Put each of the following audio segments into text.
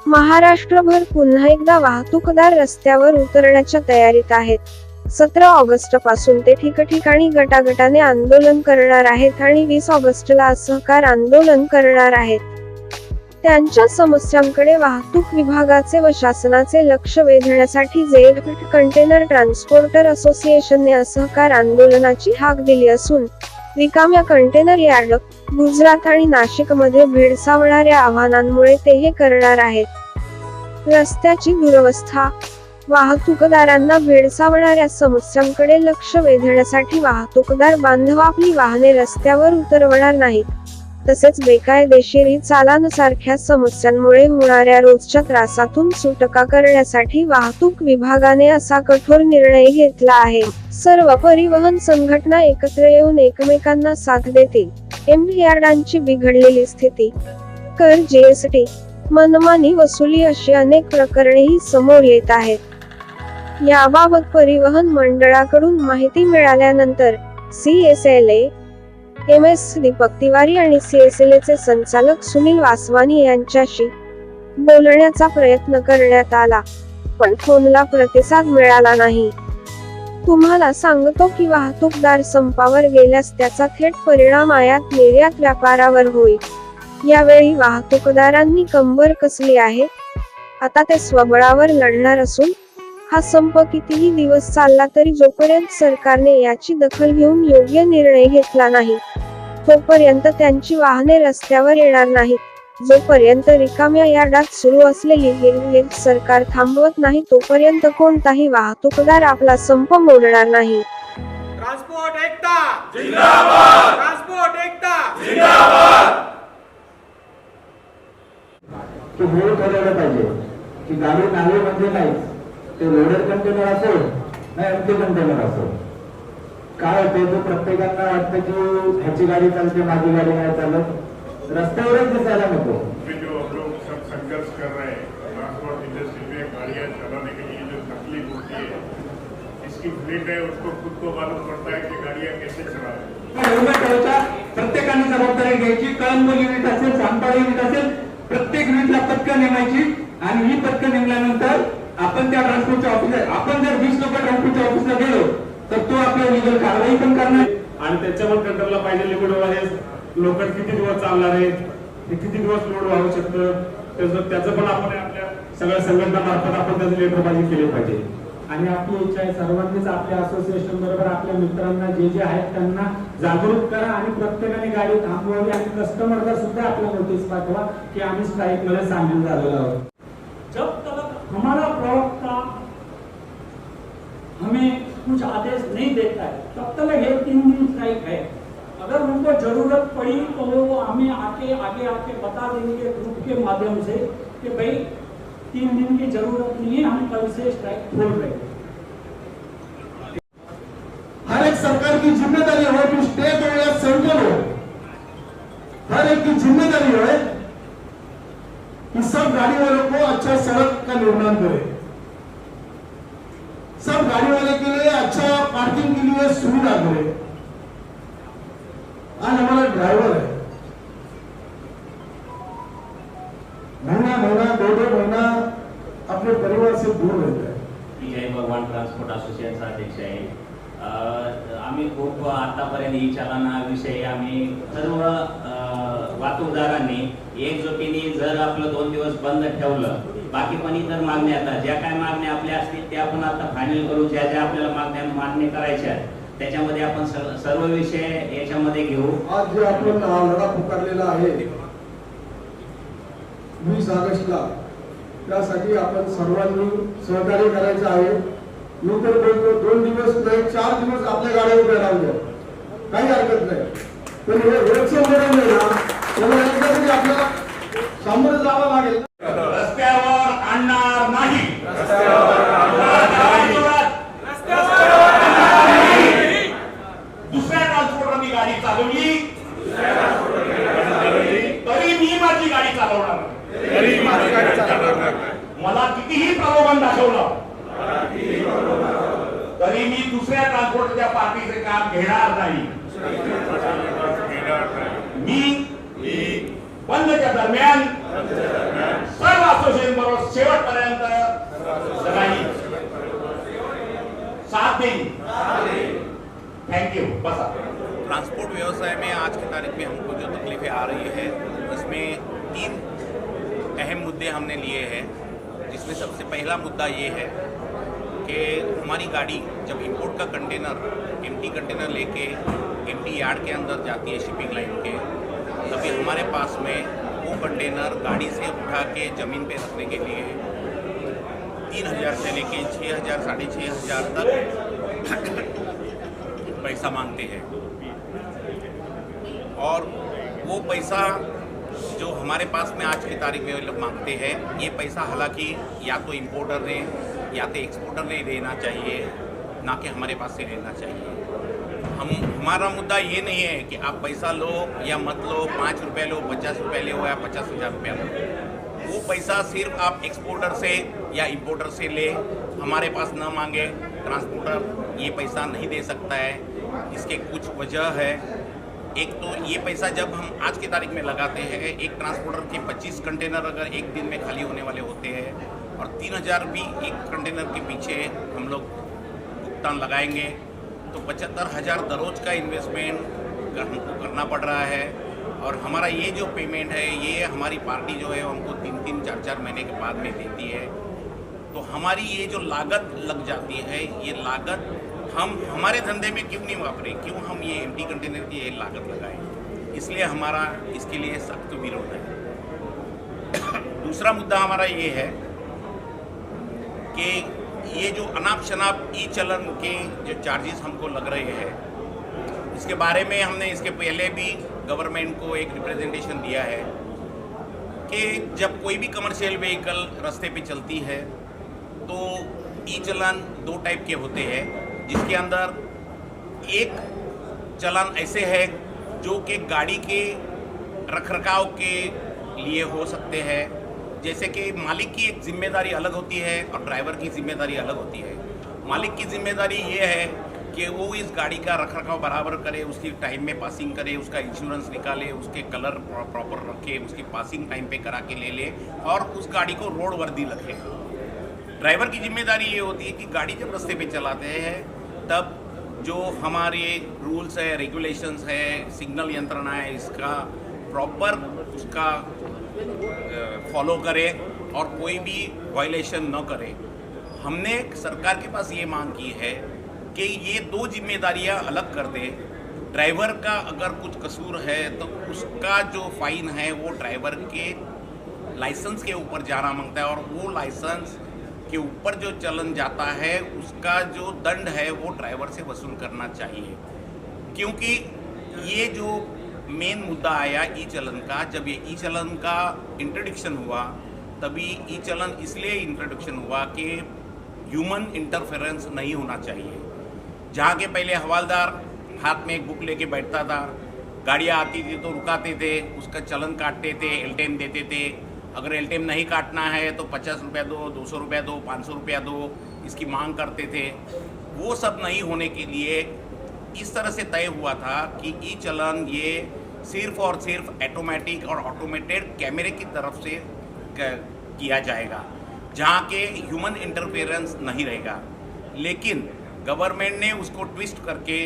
महाराष्ट्रभर पुन्हा एकदा वाहतूकदार रस्त्यावर उतरण्याच्या तयारीत आहेत. 17 ऑगस्ट पासून ते ठिकठिकाणी गटागटाने आंदोलन करणार आहेत आणि 20 ऑगस्टला असहकार आंदोलन करणार आहेत. त्यांच्या समस्यांकडे वाहतूक विभागाचे व शासनाचे लक्ष वेधण्यासाठी झेड कंटेनर ट्रान्सपोर्टर असोसिएशनने असहकार आंदोलनाची हाक दिली असून रिकाम्या कंटेनर यार्ड, गुजरात आणि नाशिकमध्ये भेडसावणाऱ्या आव्हानांमुळे ते हे करणार आहेत. रस्त्याची दुरवस्था, वाहतूकदारांना भेडसावणाऱ्या समस्यांकडे लक्ष वेधण्यासाठी वाहतूकदार बांधव आपली वाहने रस्त्यावर उतरवणार नाहीत. तसेच बेकायदेशीर चालांसारख्या समस्यांमुळे होणाऱ्या रोजच्या त्रासातून सुटका करण्यासाठी वाहतूक विभागाने असा कठोर निर्णय घेतला आहे. सर्व परिवहन संघटना एकत्र येऊन एकमेकांना साथ देतील. यार्डांची बिघडलेली स्थिती, कर, जीएसटी, मनमानी वसुली अशी अनेक प्रकरणेही समोर येत आहेत. याबाबत परिवहन मंडळाकडून माहिती मिळाल्यानंतर CSLA, MS दीपक तिवारी आणि CSLA चे संचालक सुनील वासवानी यांच्याशी बोलण्याचा प्रयत्न करण्यात आला, पण फोनला प्रतिसाद मिळाला नाही. तुम्हाला सांगतो की वाहतूकदार संपावर गेल्यास त्याचा थेट परिणाम आयात निर्यात व्यापारावर होईल. यावेळी वाहतूकदारांनी कंबर कसली आहे. आता ते स्वबळावर लढणार असून हा संप कितीही दिवस चालला तरी जोपर्यंत सरकारने याची दखल घेऊन योग्य निर्णय घेतला नाही तोपर्यंत त्यांची वाहने रस्त्यावर येणार नाहीत. जोपर्यंत रिकाम्या यार्डात सुरू असलेली हेलवेल सरकार थांबवत नाही तोपर्यंत कोणताही वाहतूकदार आपला संप मोडणार नाही. ट्रान्सपोर्ट एकता जिंदाबाद, ट्रान्सपोर्ट एकता जिंदाबाद. की वेळ ठरवलं पाहिजे की गाडी नावे म्हणजे नाही ते लोडेड कंटेनर असो नाही एम्प्टी कंटेनर असो. काय होते तो प्रत्येकांना वाटतं की ह्याची गाडी चालते माझी गाडी नाही चालत, रस्त्यावरच दिसायला नको. जो हम लोग सब संघर्ष कर रहे हैं ट्रांसपोर्ट इंडस्ट्री में गाड़ियाँ चलाने के लिए जो तकलीफ होती है, इसकी फ्लीट है उसको खुद को मालूम पड़ता है कि गाड़ियाँ कैसे चलावे. प्रत्येकाने जबाबदारी घ्यायची. कळंबोली युनिट असेल, सांगपाळा युनिट असेल, प्रत्येक युनिटला पथकं नेमायची आणि ही पथकं नेमल्यानंतर आपण त्या ट्रान्सपोर्टच्या ऑफिसला, आपण जर 20 लोक ट्रान्सपोर्टच्या ऑफिसला गेलो तर तो आपल्या लिगल कारवाई पण करणार आणि त्याच्यावर कंट्रोलला पाहिजे लिक्विड आहे. लोकल किती दिवस चालणार आहे, ते किती दिवस लोड वाहू शकतं, त्याचं पण आपण आपल्या सगळ्या संघटनामार्फत आपण त्याचं लेटरबाजी केली पाहिजे. आणि आपली इच्छा आहे सर्वांनीच आपल्या असोसिएशन बरोबर आपल्या मित्रांना जे आहेत त्यांना जागरूक करा आणि प्रत्येकाने गाडी थांबवावी आणि कस्टमरला सुद्धा आपल्या नोटीस पाठवा की आम्ही स्ट्राइक मध्ये सामील झालेलो आहोत. जब तक हमारा प्रवक्ता हमें कुछ आदेश नहीं देता है तब तक ये 3 दिन स्ट्राइक है. अगर उनको जरूरत पड़ी तो वो हमें आगे आके बता देंगे ग्रुप के माध्यम से कि भाई 3 दिन की जरूरत नहीं है, हम कल से स्ट्राइक खोल रहे हैं. हर एक सरकार की जिम्मेदारी हो कि स्टेट हो या सेंट्रल हो, हर एक की जिम्मेदारी है कि सब गाड़ी वालों को अच्छा सड़क का निर्माण करे, सब गाड़ी वाले के लिए अच्छा पार्किंग के लिए सुविधा करे. आज हमारा ड्राइवर है, महीना 2 महीना अपने परिवार से दूर रहता है. जय भगवान ट्रान्सपोर्ट असोसिएशनचा अध्यक्ष आहे. आम्ही खूप आतापर्यंत ई चालनाविषयी आम्ही सर्व वाहतूकदारांनी एकजुटीने जर आपलं 2 दिवस बंद ठेवलं, बाकी पण इतर मागण्या आता ज्या काय मागण्या आपल्या असतील त्या आपण आता फायनल करू. ज्या ज्या आपल्याला मागण्या मान्य करायच्या त्याच्यामध्ये आपण सर्व विषय याच्यामध्ये घेऊ. आज जे आपण लढा पुकारलेला आहे 20 ऑगस्टला, त्यासाठी आपण सर्वांनी सहकार्य करायचं आहे. मी तर बोलतो 2 दिवस नाही 4 दिवस आपल्या गाड्या उभ्या राहू द्या, काही हरकत नाही. पण हे रोजचं मरण आहे ना, त्याला एकदा तरी आपल्याला सामोरं जावं लागेल. रस्त्यावर आणणार नाही, दुसऱ्या ट्रान्सपोर्टरनी गाडी चालवली तरी मी माझी गाडी चालवणार. मला कितीही प्रलोभन दाखवलं तरी मी दुसऱ्या ट्रान्सपोर्टच्या पार्टीचे काम घेणार नाही. मी बंदच्या दरम्यान सर्व असोसिएशन ट्रांसपोर्ट व्यवसाय में आज की तारीख में हमको जो तकलीफें आ रही है इसमें 3 अहम मुद्दे हमने लिए हैं, जिसमें सबसे पहला मुद्दा ये है कि हमारी गाड़ी जब इंपोर्ट का कंटेनर एम्प्टी कंटेनर लेके एम्प्टी यार्ड के अंदर जाती है शिपिंग लाइन के, तभी हमारे पास में वो कंटेनर गाड़ी से उठा के ज़मीन पे रखने के लिए 3,000 से लेके 6,000 6,500 तक पैसा मांगते हैं। और वो पैसा जो हमारे पास में आज की तारीख में वो लोग मांगते हैं, ये पैसा हालांकि या तो इंपोर्टर ने या तो एक्सपोर्टर ने देना चाहिए, ना कि हमारे पास से लेना चाहिए। हमारा मुद्दा ये नहीं है कि आप पैसा लो या मत लो, 5 रुपये लो, 50 रुपये लो या 50,000 रुपया लो, वो पैसा सिर्फ आप एक्सपोर्टर से या इंपोर्टर से ले, हमारे पास न मांगे। ट्रांसपोर्टर ये पैसा नहीं दे सकता है। इसके कुछ वजह है। एक तो ये पैसा जब हम आज की तारीख में लगाते हैं, एक ट्रांसपोर्टर के 25 कंटेनर अगर एक दिन में खाली होने वाले होते हैं और 3,000 भी एक कंटेनर के पीछे हम लोग भुगतान लगाएंगे तो 75,000 दररोज का इन्वेस्टमेंट हमको करना पड़ रहा है। और हमारा ये जो पेमेंट है, ये हमारी पार्टी जो है हमको 3-3, 4-4 महीने के बाद में देती है। तो हमारी ये जो लागत लग जाती है, ये लागत हम हमारे धंधे में क्यों नहीं वापरें, क्यों हम ये एम्प्टी कंटेनर की ये लागत लगाएं। इसलिए हमारा इसके लिए सख्त विरोध है। दूसरा मुद्दा हमारा ये है कि ये जो अनाप शनाप ई चलन के जो चार्जेस हमको लग रहे हैं, इसके बारे में हमने इसके पहले भी गवर्नमेंट को एक रिप्रेजेंटेशन दिया है कि जब कोई भी कमर्शियल व्हीकल रास्ते पे चलती है तो ई चलन 2 टाइप के होते हैं, जिसके अंदर एक चलन ऐसे है जो कि गाड़ी के रखरखाव के लिए हो सकते हैं, जैसे कि मालिक की एक जिम्मेदारी अलग होती है और ड्राइवर की जिम्मेदारी अलग होती है। मालिक की जिम्मेदारी ये है कि वो इस गाड़ी का रखरखाव बराबर करे, उसकी टाइम में पासिंग करे, उसका इंश्योरेंस निकाले, उसके कलर प्रॉपर रखे, उसकी पासिंग टाइम पे करा के ले ले और उस गाड़ी को रोड वर्दी रखे। ड्राइवर की जिम्मेदारी ये होती है कि गाड़ी जब रास्ते पे चलाते हैं तब जो हमारे रूल्स है, रेगुलेशंस है, सिग्नल यंत्रणा है, इसका प्रॉपर उसका फॉलो करे और कोई भी वायलेशन न करे। हमने सरकार के पास ये मांग की है कि ये 2 जिम्मेदारियां अलग कर दे। ड्राइवर का अगर कुछ कसूर है तो उसका जो फाइन है वो ड्राइवर के लाइसेंस के ऊपर जाना मांगता है और वो लाइसेंस के ऊपर जो चलन जाता है उसका जो दंड है वो ड्राइवर से वसूल करना चाहिए। क्योंकि ये जो मेन मुद्दा आया ई चलन का, जब ये ई चलन का इंट्रोडक्शन हुआ तभी ई चलन इसलिए इंट्रोडक्शन हुआ कि ह्यूमन इंटरफेरेंस नहीं होना चाहिए। जहाँ के पहले हवालदार हाथ में एक बुक लेके बैठता था, गाड़ियाँ आती थी तो रुकाते थे, उसका चलन काटते थे, एलटेम देते थे। अगर एलटेम नहीं काटना है तो 50 रुपया दो, 200 रुपया दो, 500 रुपया दो, इसकी मांग करते थे। वो सब नहीं होने के लिए इस तरह से तय हुआ था कि ई चलन ये सिर्फ और सिर्फ ऑटोमेटिक और ऑटोमेटेड कैमरे की तरफ से किया जाएगा, जहाँ के ह्यूमन इंटरफेरेंस नहीं रहेगा। लेकिन गवर्नमेंट ने उसको ट्विस्ट करके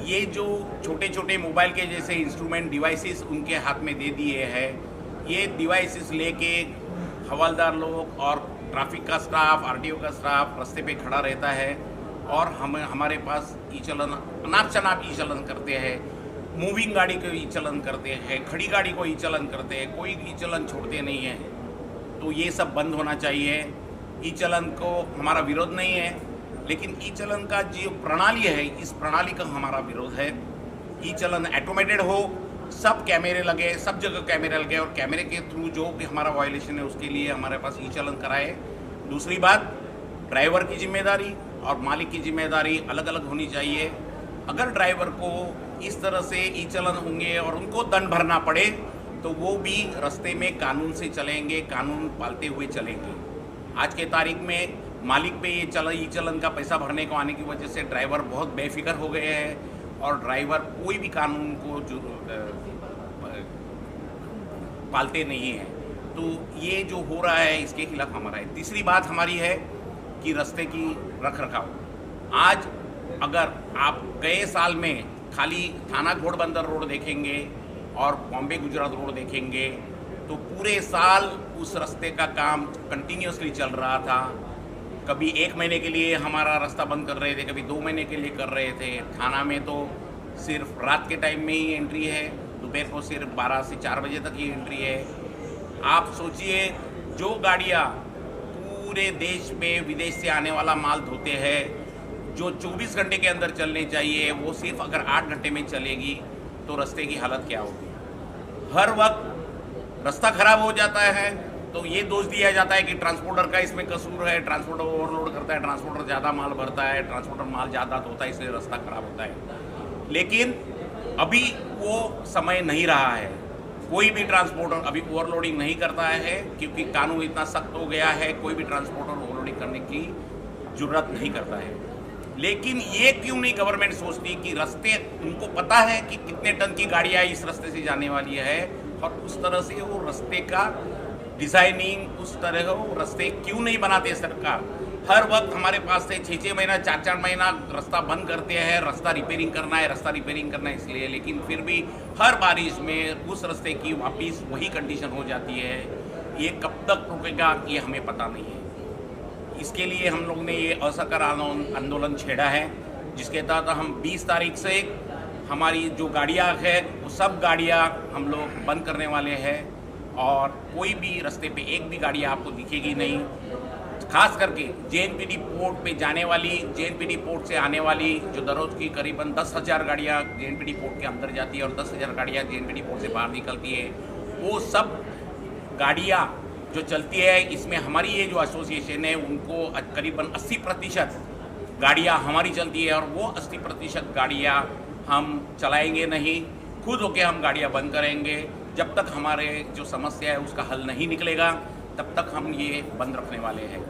ये जो छोटे छोटे मोबाइल के जैसे इंस्ट्रूमेंट डिवाइसेस उनके हाथ में दे दिए हैं। ये डिवाइसेस लेके हवलदार लोग और ट्रैफिक का स्टाफ, आरटीओ का स्टाफ रास्ते पे खड़ा रहता है और हमारे पास ई चलन अनाप शनाप ई चलन करते हैं। मूविंग गाड़ी को ई चलन करते हैं, खड़ी गाड़ी को ई चलन करते हैं, कोई ई चलन छोड़ते नहीं है। तो ये सब बंद होना चाहिए। ई चलन को हमारा विरोध नहीं है, लेकिन ई चलन का जो प्रणाली है, इस प्रणाली का हमारा विरोध है। ई चलन ऑटोमेटेड हो, सब कैमरे लगे, सब जगह कैमरे लगे और कैमरे के थ्रू जो भी हमारा वायलेशन है उसके लिए हमारे पास ई चलन कराए। दूसरी बात, ड्राइवर की जिम्मेदारी और मालिक की जिम्मेदारी अलग अलग होनी चाहिए। अगर ड्राइवर को इस तरह से ई चलन होंगे और उनको दंड भरना पड़े तो वो भी रास्ते में कानून से चलेंगे, कानून पालते हुए चलेंगे। आज के तारीख में मालिक पे ये ई चलन का पैसा भरने को आने की वजह से ड्राइवर बहुत बेफिक्र हो गए हैं और ड्राइवर कोई भी कानून को जो पालते नहीं हैं। तो ये जो हो रहा है इसके खिलाफ हमारा है। तीसरी बात हमारी है कि रास्ते की रख रखाव। आज अगर आप गए साल में खाली थाना घोड़बंदर रोड देखेंगे और बॉम्बे गुजरात रोड देखेंगे तो पूरे साल उस रास्ते का काम कंटिन्यूसली चल रहा था। कभी 1 महीने के लिए हमारा रास्ता बंद कर रहे थे, कभी 2 महीने के लिए कर रहे थे। थाना में तो सिर्फ रात के टाइम में ही एंट्री है, दोपहर को सिर्फ 12 से 4 बजे तक ही एंट्री है। आप सोचिए, जो गाड़ियाँ पूरे देश में विदेश से आने वाला माल धोते हैं, जो 24 घंटे के अंदर चलने चाहिए, वो सिर्फ अगर 8 घंटे में चलेगी तो रास्ते की हालत क्या होगी। हर वक्त रास्ता खराब हो जाता है तो ये दोष दिया जाता है कि ट्रांसपोर्टर का इसमें कसूर है, ट्रांसपोर्टर ओवरलोड करता है, ट्रांसपोर्टर ज़्यादा माल भरता है, ट्रांसपोर्टर माल ज़्यादा धोता है, इसलिए रास्ता खराब होता है। लेकिन अभी वो समय नहीं रहा है। कोई भी ट्रांसपोर्टर अभी ओवरलोडिंग नहीं करता है क्योंकि कानून इतना सख्त हो गया है, कोई भी ट्रांसपोर्टर ओवरलोडिंग करने की जरूरत नहीं करता है। लेकिन ये क्यों नहीं गवर्नमेंट सोचती कि रास्ते, उनको पता है कि कितने टन की गाड़ियाँ इस रास्ते से जाने वाली है और उस तरह से वो रास्ते का डिज़ाइनिंग, उस तरह वो रास्ते क्यों नहीं बनाते सरकार। हर वक्त हमारे पास से 6-6 महीना 4-4 महीना रास्ता बंद करते हैं, रास्ता रिपेयरिंग करना है, रास्ता रिपेयरिंग करना है इसलिए। लेकिन फिर भी हर बारिश में उस रास्ते की वापिस वही कंडीशन हो जाती है। ये कब तक रुकेगा ये हमें पता नहीं है। इसके लिए हम लोग ने ये असहकार आंदोलन छेड़ा है, जिसके तहत हम 20 तारीख से हमारी जो गाड़ियाँ हैं वो सब गाड़ियाँ हम लोग बंद करने वाले हैं और कोई भी रास्ते पे एक भी गाड़ियाँ आपको दिखेगी नहीं। खास करके JNPT पोर्ट पे जाने वाली, JNPT पोर्ट से आने वाली जो दररोज की करीबन 10,000 गाड़ियाँ JNPT पोर्ट के अंदर जाती है और 10,000 गाड़ियाँ JNPT पोर्ट से बाहर निकलती है, वो सब गाड़ियाँ जो चलती है, इसमें हमारी ये जो एसोसिएशन है उनको करीबन 80% गाड़ियाँ हमारी चलती है और वो 80% गाड़ियाँ हम चलाएंगे नहीं, खुद होके हम गाड़ियाँ बंद करेंगे। जब तक हमारे जो समस्या है उसका हल नहीं निकलेगा तब तक हम ये बंद रखने वाले हैं।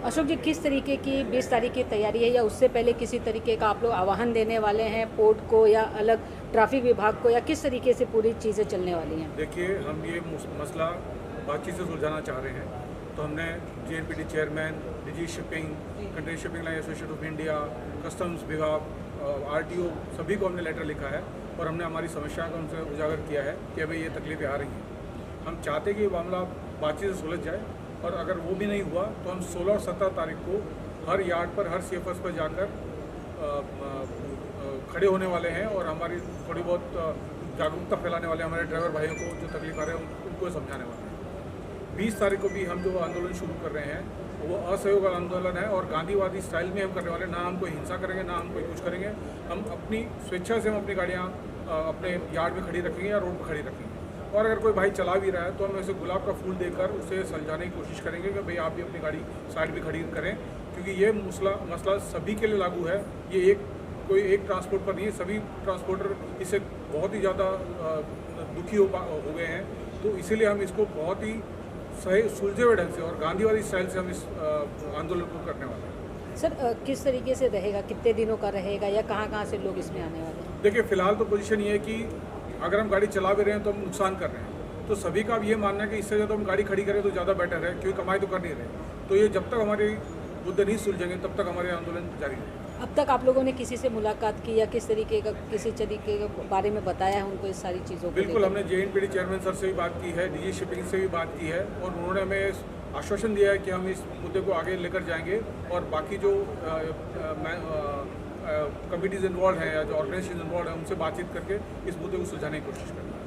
अशोक जी, किस तरीके की 20 तारीख की तैयारी है या उससे पहले किसी तरीके का आप लोग आह्वान देने वाले हैं पोर्ट को या अलग ट्रैफिक विभाग को, या किस तरीके से पूरी चीज़ें चलने वाली हैं? देखिए, हम ये मसला बातचीत से सुलझाना चाह रहे हैं, तो हमने JNPT chairman, DG shipping, container shipping line association of India, customs विभाग, RTO सभी को हमने लेटर लिखा है और हमने हमारी समस्या को उनसे उजागर किया है कि अभी ये तकलीफें आ रही हैं। हम चाहते हैं कि ये मामला बातचीत से सुलझ जाए और अगर वो भी नहीं हुआ तो हम 16 और 17 तारीख को हर यार्ड पर, हर CFS पर जाकर खड़े होने वाले हैं और हमारी थोड़ी बहुत जागरूकता फैलाने वाले हमारे ड्राइवर भाइयों को जो तकलीफ आ रहे हैं उनको समझाने वाले हैं। 20 तारीख को भी हम जो आंदोलन शुरू कर रहे हैं वो असहयोग आंदोलन है और गांधीवादी स्टाइल में हम करने वाले, ना हम कोई हिंसा करेंगे ना हम कोई कुछ करेंगे। हम अपनी स्वेच्छा से हम अपनी गाड़ियाँ अपने यार्ड में खड़ी रखेंगे या रोड पर खड़ी रखेंगे और अगर कोई भाई चला भी रहा है तो हम ऐसे गुलाब का फूल देकर उसे समझाने की कोशिश करेंगे कि भाई आप भी अपनी गाड़ी साइड भी खड़ी करें, क्योंकि ये मसला सभी के लिए लागू है। ये कोई एक ट्रांसपोर्ट पर नहीं है, सभी ट्रांसपोर्टर इससे बहुत ही ज़्यादा दुखी हो गए हैं। तो इसीलिए हम इसको बहुत ही सही सुलझे हुए ढंग से और गांधीवादी स्टाइल से हम इस आंदोलन को करने वाले हैं। सर, किस तरीके से रहेगा, कितने दिनों का रहेगा या कहाँ से लोग इसमें आने वाले हैं? देखिए, फिलहाल तो पोजीशन ये है कि अगर हम गाड़ी चला भी रहे हैं तो हम नुकसान कर रहे हैं, तो सभी का अब ये मानना है कि इससे ज़्यादा हम गाड़ी खड़ी करें तो ज़्यादा बेटर है, क्योंकि कमाई तो कर नहीं रहे। तो ये जब तक हमारे मुद्दे नहीं सुलझेंगे तब तक हमारे आंदोलन जारी रहेगा। अब तक आप लोगों ने किसी से मुलाकात की या किस तरीके का, किसी तरीके के बारे में बताया है उनको इस सारी चीज़ों को? बिल्कुल, हमने JNPT चेयरमैन सर से भी बात की है, DG शिपिंग से भी बात की है और उन्होंने हमें आश्वासन दिया है कि हम इस मुद्दे को आगे लेकर जाएंगे और बाकी जो कमिटीज़ इन्वॉल्व हैं या जो ऑर्गेनाइजेशन इन्वॉल्व हैं उनसे बातचीत करके इस मुद्दे को सुलझाने की कोशिश करेंगे।